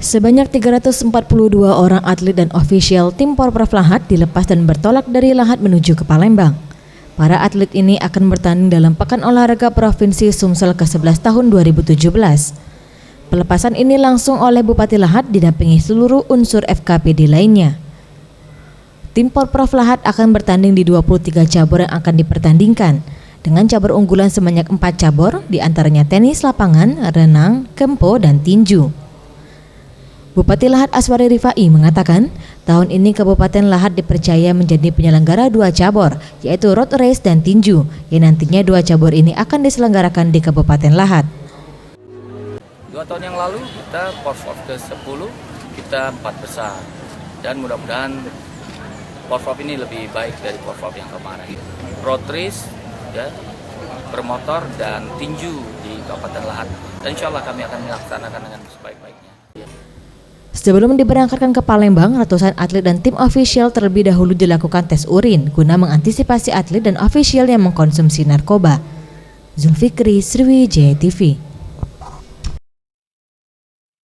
Sebanyak 342 orang atlet dan ofisial tim Porprov Lahat dilepas dan bertolak dari Lahat menuju ke Palembang. Para atlet ini akan bertanding dalam Pekan Olahraga Provinsi Sumsel ke-11 tahun 2017. Pelepasan ini langsung oleh Bupati Lahat didampingi seluruh unsur FKPD lainnya. Tim Porprov Lahat akan bertanding di 23 cabur yang akan dipertandingkan, dengan cabur unggulan sebanyak 4 cabur, diantaranya tenis lapangan, renang, kempo, dan tinju. Bupati Lahat Aswari Rifai mengatakan, tahun ini Kabupaten Lahat dipercaya menjadi penyelenggara 2 cabur, yaitu road race dan tinju, yang nantinya 2 cabur ini akan diselenggarakan di Kabupaten Lahat. 2 tahun yang lalu kita Porprov ke-10, kita 4 besar, dan mudah-mudahan Porprov ini lebih baik dari Porprov yang kemarin. Road race, ya, bermotor dan tinju di Kabupaten Lahat, dan insya Allah kami akan melaksanakan dengan sebaik-baiknya. Sebelum diberangkatkan ke Palembang, ratusan atlet dan tim ofisial terlebih dahulu dilakukan tes urin guna mengantisipasi atlet dan ofisial yang mengkonsumsi narkoba. Zulfikri, Sriwijaya TV.